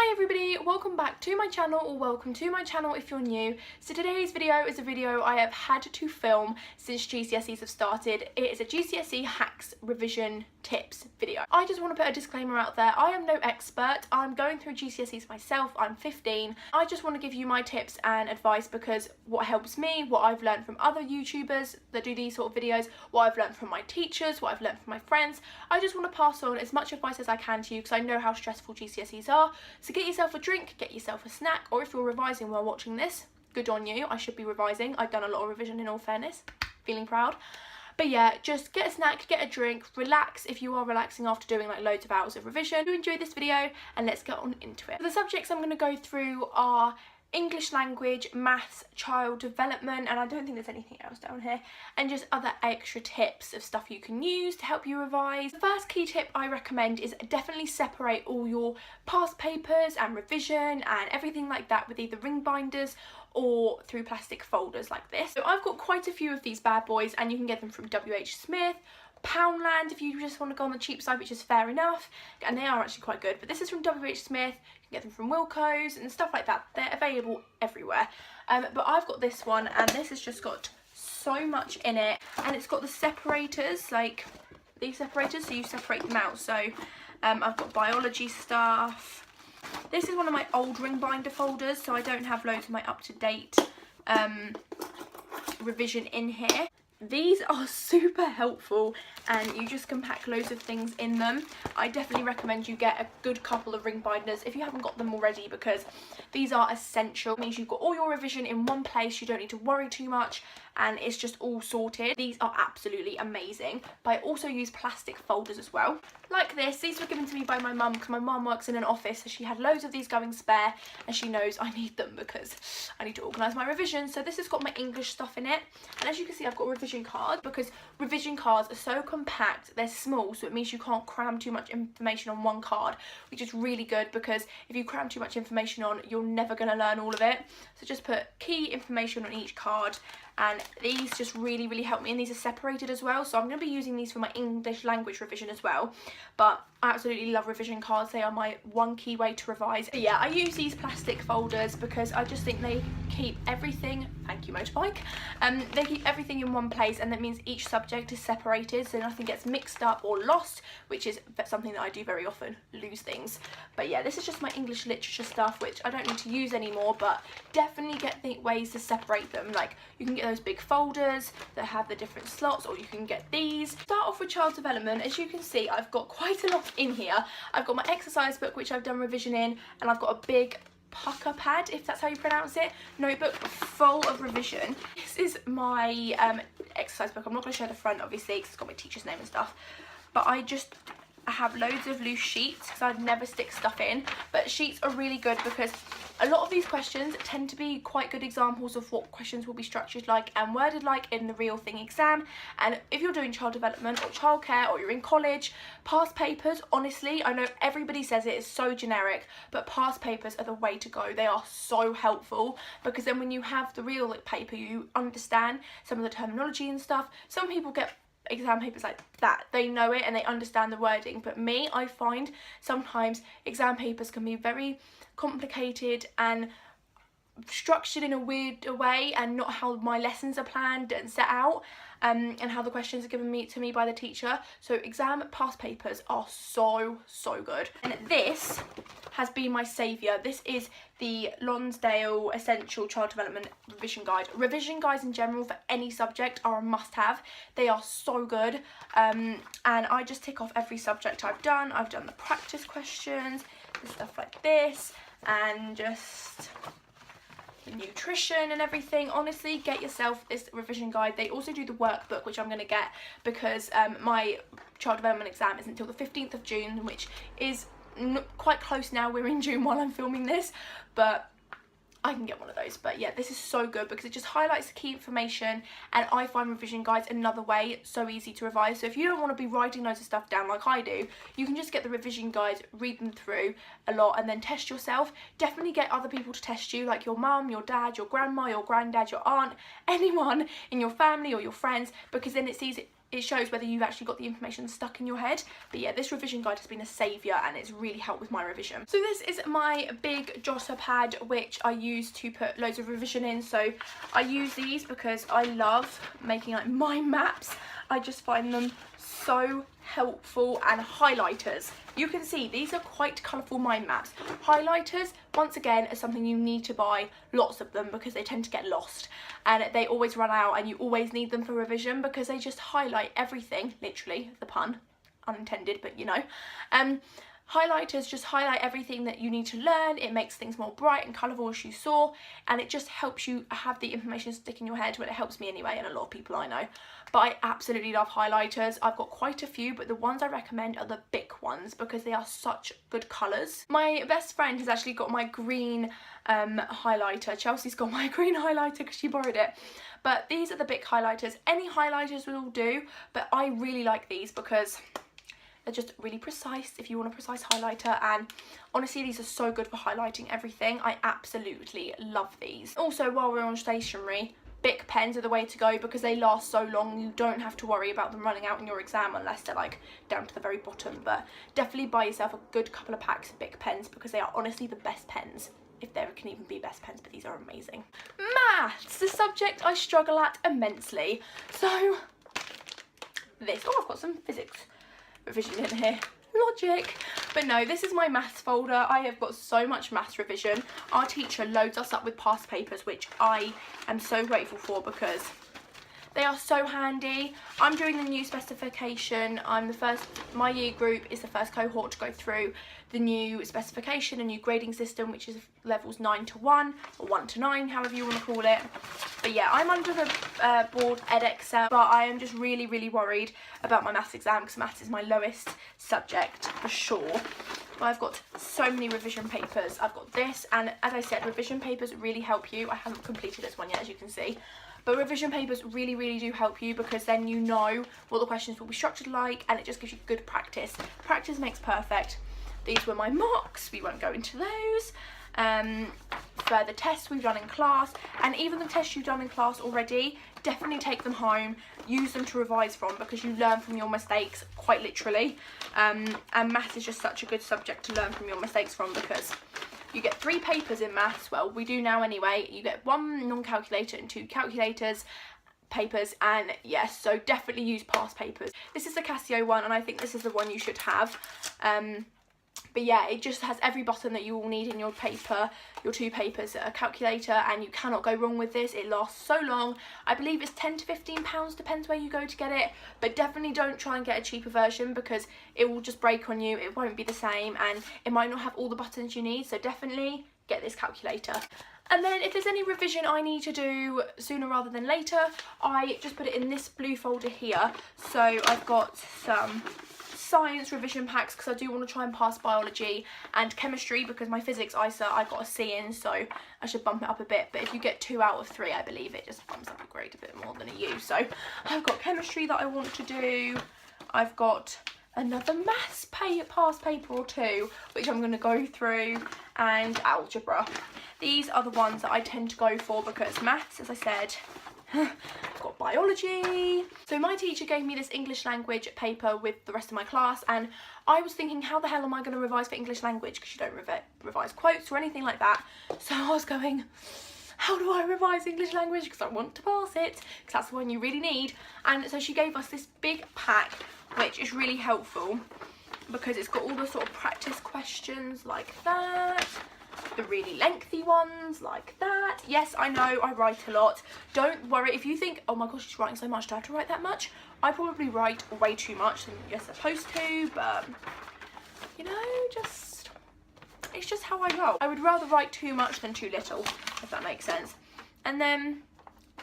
Hi everybody, welcome back to my channel, or welcome to my channel if you're new. So today's video is a video I have had to film since GCSEs have started. It is a GCSE hacks revision tips video. I just want to put a disclaimer out there. I am no expert. I'm going through GCSEs myself. I'm 15. I just want to give you my tips and advice because what helps me, what I've learned from other YouTubers that do these sort of videos, what I've learned from my teachers, what I've learned from my friends. I just want to pass on as much advice as I can to you because I know how stressful GCSEs are. So get yourself a drink, get yourself a snack, or if you're revising while watching this, good on you. I should be revising. I've done a lot of revision in all fairness. Feeling proud. But yeah, just get a snack, get a drink, relax if you are relaxing after doing like loads of hours of revision. Do enjoy this video and let's get on into it. The subjects I'm going to go through are English language, maths, child development, and I don't think there's anything else down here, and just other extra tips of stuff you can use to help you revise. The first key tip I recommend is definitely separate all your past papers and revision and everything like that with either ring binders or through plastic folders like this. So I've got quite a few of these bad boys and you can get them from WH Smith, Poundland if you just want to go on the cheap side, which is fair enough, and they are actually quite good. But this is from WH Smith, you can get them from Wilko's and stuff like that. They're available everywhere. But I've got this one and this has just got so much in it, and it's got the separators, like these separators, so you separate them out. So I've got biology stuff. This is one of my old ring binder folders, so I don't have loads of my up-to-date revision in here. These are super helpful and you just can pack loads of things in them. I definitely recommend you get a good couple of ring binders if you haven't got them already, because these are essential. It means you've got all your revision in one place, you don't need to worry too much, and it's just all sorted. These are absolutely amazing. But I also use plastic folders as well. Like this, these were given to me by my mum because my mum works in an office, so she had loads of these going spare and she knows I need them because I need to organise my revision. So this has got my English stuff in it, and as you can see I've got revision cards because revision cards are so compact, they're small, so it means you can't cram too much information on one card, which is really good because if you cram too much information on, you're never going to learn all of it. So just put key information on each card, and these just really help me, and these are separated as well, so I'm going to be using these for my English language revision as well. But I absolutely love revision cards. They are my one key way to revise. But yeah, I use these plastic folders because I just think they keep everything, thank you motorbike, they keep everything in one place, and that means each subject is separated so nothing gets mixed up or lost, which is something that I do very often, lose things. But yeah, this is just my English literature stuff, which I don't need to use anymore, but definitely get ways to separate them. Like you can get those big folders that have the different slots, or you can get these. Start off with child development. As you can see, I've got quite a lot in here. I've got my exercise book, which I've done revision in, and I've got a big pucker pad, if that's how you pronounce it, notebook full of revision. This is my exercise book. I'm not going to show the front obviously because it's got my teacher's name and stuff, but I have loads of loose sheets because I'd never stick stuff in. But sheets are really good because a lot of these questions tend to be quite good examples of what questions will be structured like and worded like in the real thing exam. And if you're doing child development or childcare, or you're in college, past papers, honestly, I know everybody says it is so generic, but past papers are the way to go. They are so helpful because then when you have the real paper, you understand some of the terminology and stuff. Some people get exam papers like that, they know it and they understand the wording, but me, I find sometimes exam papers can be very complicated and structured in a weird way, and not how my lessons are planned and set out, and how the questions are given to me by the teacher. So exam past papers are so good, and this has been my saviour. This is the Lonsdale Essential Child Development Revision Guide. Revision guides in general for any subject are a must-have. They are so good, and I just tick off every subject I've done. I've done the practice questions, the stuff like this, and just nutrition and everything. Honestly, get yourself this revision guide. They also do the workbook, which I'm going to get because my child development exam isn't until the 15th of June, which is quite close now. We're in June while I'm filming this, but I can get one of those. But yeah, this is so good because it just highlights the key information, and I find revision guides another way so easy to revise. So if you don't want to be writing loads of stuff down like I do, you can just get the revision guides, read them through a lot, and then test yourself. Definitely get other people to test you, like your mum, your dad, your grandma, your granddad, your aunt, anyone in your family or your friends, because then it's easy. it shows whether you've actually got the information stuck in your head. But yeah, this revision guide has been a saviour and it's really helped with my revision. So this is my big Gcse pad, which I use to put loads of revision in. So I use these because I love making like mind maps. I just find them so helpful. And highlighters, you can see these are quite colourful mind maps. Highlighters, once again, are something you need to buy lots of them because they tend to get lost and they always run out, and you always need them for revision because they just highlight everything, literally, the pun, unintended, but you know. Highlighters just highlight everything that you need to learn. It makes things more bright and colourful, as you saw, and it just helps you have the information stick in your head. Well, it helps me anyway, and a lot of people I know. But I absolutely love highlighters. I've got quite a few, but the ones I recommend are the big ones because they are such good colours. My best friend has actually got my green highlighter. Chelsea's got my green highlighter because she borrowed it. But these are the big highlighters. Any highlighters will do, but I really like these because they're just really precise if you want a precise highlighter, and honestly these are so good for highlighting everything. I absolutely love these. Also, while we're on stationery, Bic pens are the way to go because they last so long. You don't have to worry about them running out in your exam unless they're like down to the very bottom. But definitely buy yourself a good couple of packs of Bic pens because they are honestly the best pens, if there can even be best pens, but these are amazing. Maths, the subject I struggle at immensely. So this, oh, I've got some physics revision in here, logic. But no, this is my maths folder. I have got so much maths revision. Our teacher loads us up with past papers, which I am so grateful for because they are so handy. I'm doing the new specification. My year group is the first cohort to go through the new specification, a new grading system, which is levels 9 to 1 or 1 to 9, however you want to call it. But yeah, I'm under the board edXL, but I am just really, really worried about my maths exam because maths is my lowest subject for sure. But I've got so many revision papers. I've got this, and as I said, revision papers really help you. I haven't completed this one yet, as you can see. But revision papers really, really do help you because then you know what the questions will be structured like, and it just gives you good practice. Practice makes perfect. These were my mocks. We won't go into those. Further tests we've done in class, and even the tests you've done in class already, definitely take them home, use them to revise from because you learn from your mistakes quite literally. And maths is just such a good subject to learn from your mistakes from because you get 3 papers in maths, well we do now anyway. You get 1 non-calculator and 2 calculators papers, and yes, so definitely use past papers. This is the Gcse one, and I think this is the one you should have. But yeah, it just has every button that you will need in your paper, your 2 papers, a calculator, and you cannot go wrong with this. It lasts so long. I believe it's £10 to £15, depends where you go to get it, but definitely don't try and get a cheaper version because it will just break on you. It won't be the same, and it might not have all the buttons you need, so definitely get this calculator. And then if there's any revision I need to do sooner rather than later, I just put it in this blue folder here. So I've got some science revision packs because I do want to try and pass biology and chemistry because my physics ISA I got a C in, so I should bump it up a bit. But if you get 2 out of 3, I believe it just bumps up your grade a bit more than a U. So I've got chemistry that I want to do. I've got another maths past paper or 2 which I'm going to go through, and algebra. These are the ones that I tend to go for because maths, as I said, I've got biology. So my teacher gave me this English language paper with the rest of my class, and I was thinking, how the hell am I going to revise for English language, because you don't revise quotes or anything like that. So I was going, how do I revise English language, because I want to pass it, because that's the one you really need. And so she gave us this big pack which is really helpful because it's got all the sort of practice questions like that, the really lengthy ones like that. Yes, I know I write a lot. Don't worry if you think, oh my gosh, she's writing so much, do I have to write that much? I probably write way too much than you're supposed to, but you know, it's just how I roll. I would rather write too much than too little, if that makes sense. And then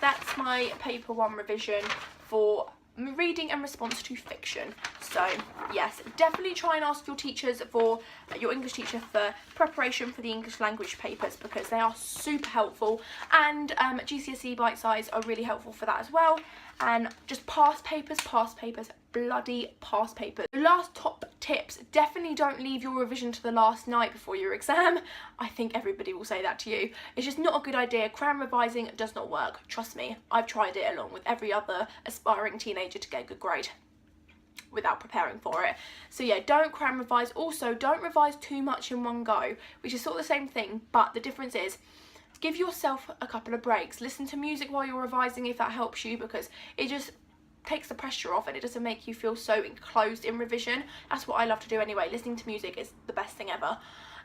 that's my paper 1 revision for reading and response to fiction. So yes, definitely try and ask your teachers, for your English teacher, for preparation for the English language papers because they are super helpful, and GCSE bite size are really helpful for that as well. And just past papers, bloody past papers. The last top tips: definitely don't leave your revision to the last night before your exam. I think everybody will say that to you. It's just not a good idea. Cram revising does not work. Trust me, I've tried it along with every other aspiring teenager to get a good grade without preparing for it. So yeah, don't cram revise. Also, don't revise too much in one go, which is sort of the same thing, but the difference is give yourself a couple of breaks. Listen to music while you're revising if that helps you, because it just takes the pressure off and it doesn't make you feel so enclosed in revision. That's what I love to do anyway. Listening to music is the best thing ever.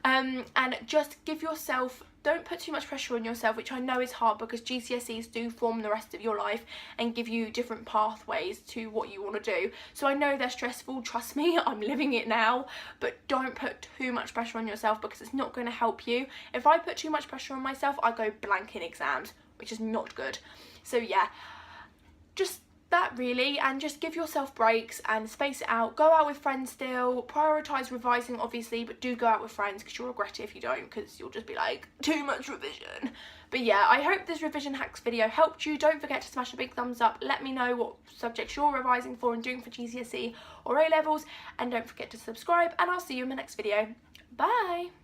And just give yourself, don't put too much pressure on yourself, which I know is hard because GCSEs do form the rest of your life and give you different pathways to what you want to do. So I know they're stressful, trust me, I'm living it now, but don't put too much pressure on yourself because it's not going to help you. If I put too much pressure on myself, I go blank in exams, which is not good. So yeah, just that really, and just give yourself breaks and space it out. Go out with friends still, prioritise revising obviously, but do go out with friends because you'll regret it if you don't, because you'll just be like, too much revision. But yeah, I hope this revision hacks video helped you. Don't forget to smash a big thumbs up. Let me know what subjects you're revising for and doing for GCSE or A-levels, and don't forget to subscribe, and I'll see you in my next video. Bye!